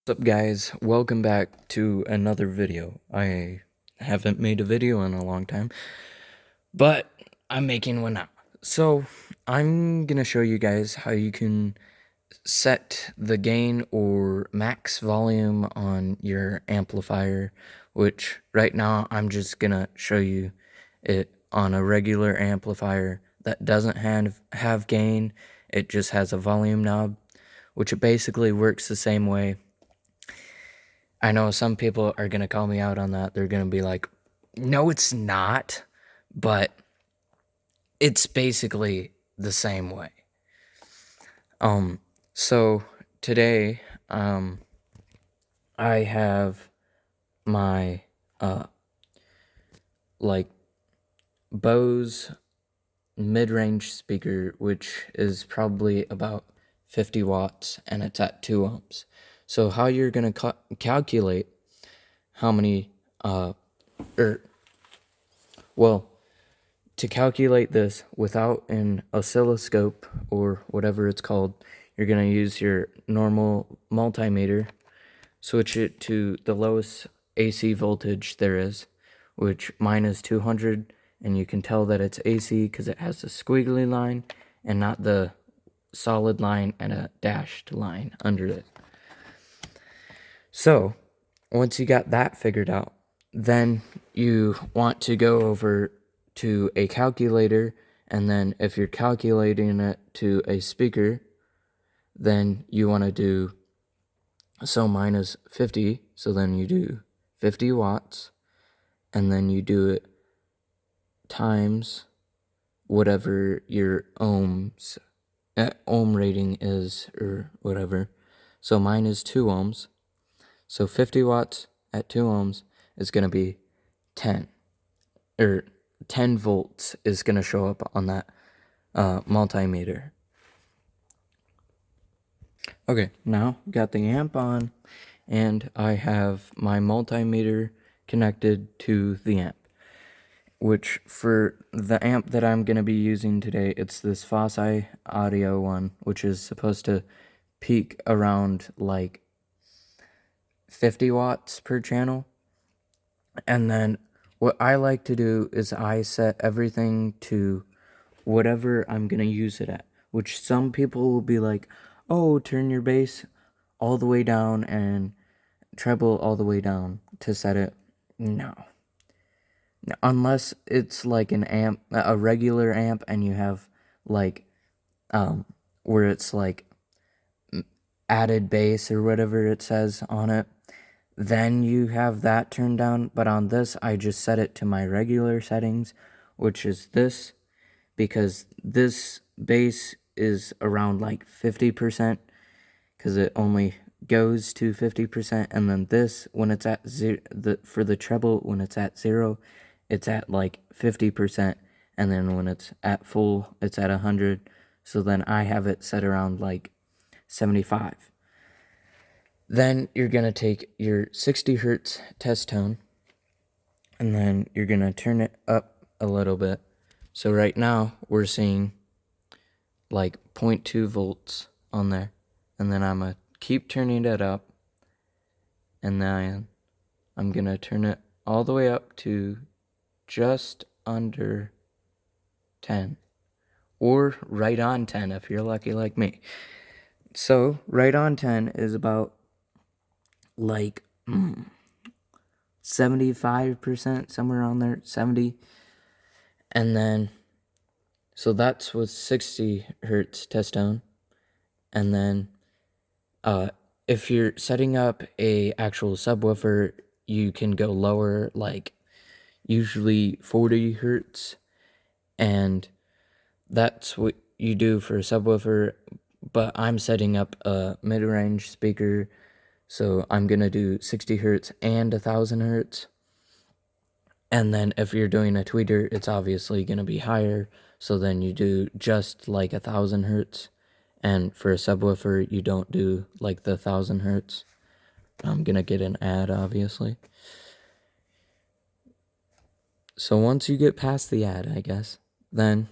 What's up guys, welcome back to another video. I haven't made a video in a long time, but I'm making one now. So I'm gonna show you guys how you can set the gain or max volume on your amplifier, which right now I'm just gonna show you it on a regular amplifier that doesn't have gain. It just has a volume knob, which it basically works the same way. I know some people are going to call me out on that. They're going to be like, no, it's not. But it's basically the same way. So today, I have my, Bose mid-range speaker, which is probably about 50 watts, and it's at 2 ohms. So how you're going to calculate how many, to calculate this without an oscilloscope or whatever it's called, you're going to use your normal multimeter, switch it to the lowest AC voltage there is, which mine is 200, and you can tell that it's AC because it has a squiggly line and not the solid line and a dashed line under it. So once you got that figured out, then you want to go over to a calculator, and then if you're calculating it to a speaker, then you want to do, so mine is 50, so then you do 50 watts, and then you do it times whatever your ohm rating is, or whatever. So mine is 2 ohms, so 50 watts at 2 ohms is going to be 10 volts is going to show up on that multimeter. Okay, now got the amp on, and I have my multimeter connected to the amp, which for the amp that I'm going to be using today, it's this Fosi Audio one, which is supposed to peak around like 50 watts per channel. And then what I like to do is I set everything to whatever I'm going to use it at, which some people will be like, oh, turn your bass all the way down and treble all the way down to set it. No. Unless it's like an amp, a regular amp, and you have like, where it's like added bass or whatever it says on it, then you have that turned down. But on this, I just set it to my regular settings, which is this, because this bass is around like 50%, because it only goes to 50%, and then this, when it's at zero, for the treble, when it's at 0, it's at like 50%, and then when it's at full, it's at 100. So then I have it set around like 75. Then you're going to take your 60 hertz test tone, and then you're going to turn it up a little bit. So right now we're seeing like 0.2 volts on there, and then I'm going to keep turning it up, and then I'm going to turn it all the way up to just under 10, or right on 10 if you're lucky like me. So right on 10 is about like 75%, somewhere on there, 70. And then, so that's with 60 hertz test tone. And then, if you're setting up a actual subwoofer, you can go lower, like usually 40 hertz. And that's what you do for a subwoofer. But I'm setting up a mid-range speaker, so I'm going to do 60 hertz and 1000 hertz. And then if you're doing a tweeter, it's obviously going to be higher, so then you do just like 1000 hertz. And for a subwoofer, you don't do like the 1000 hertz. I'm going to get an ad, obviously. So once you get past the ad, I guess, then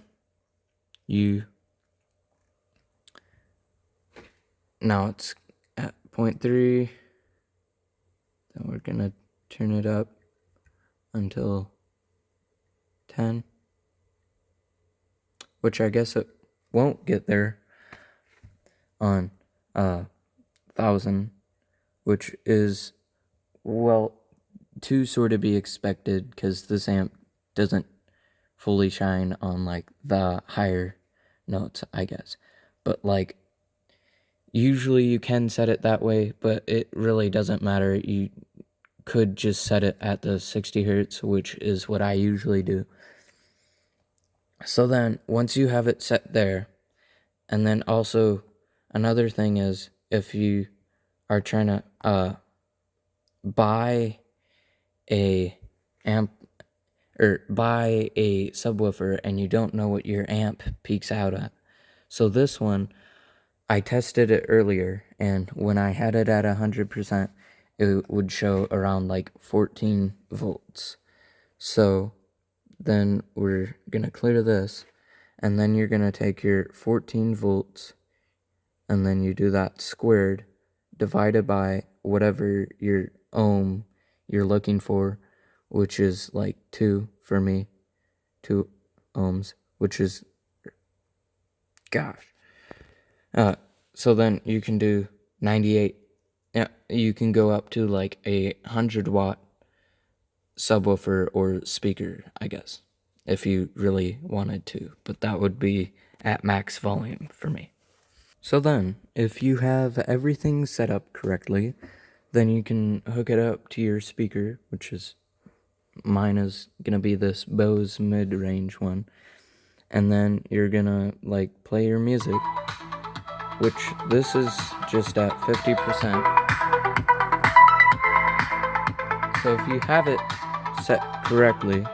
now it's at 0.3, Then we're gonna turn it up until 10, which I guess it won't get there on 1,000, which is, well, to sort of be expected because this amp doesn't fully shine on like the higher notes, I guess. But like usually you can set it that way, but it really doesn't matter. You could just set it at the 60 hertz, which is what I usually do. So then once you have it set there, and then also another thing is if you are trying to buy a amp or buy a subwoofer and you don't know what your amp peaks out at. So this one, I tested it earlier, and when I had it at 100%, it would show around like 14 volts. So then we're gonna clear this, and then you're gonna take your 14 volts, and then you do that squared, divided by whatever your ohm you're looking for, which is like 2 for me, 2 ohms, which is, gosh. So then you can do 98. Yeah, you can go up to like a 100-watt subwoofer or speaker, I guess, if you really wanted to. But that would be at max volume for me. So then, if you have everything set up correctly, then you can hook it up to your speaker, which is, mine is gonna be this Bose mid-range one. And then you're gonna like play your music, which this is just at 50%. So if you have it set correctly,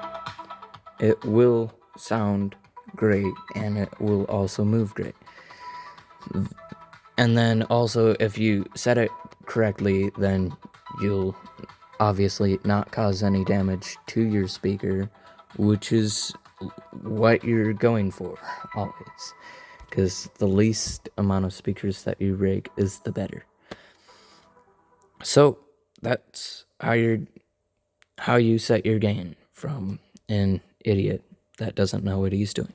it will sound great and it will also move great. And then also if you set it correctly, then you'll obviously not cause any damage to your speaker, which is what you're going for always, because the least amount of speakers that you rig is the better. So that's how you set your gain from an idiot that doesn't know what he's doing.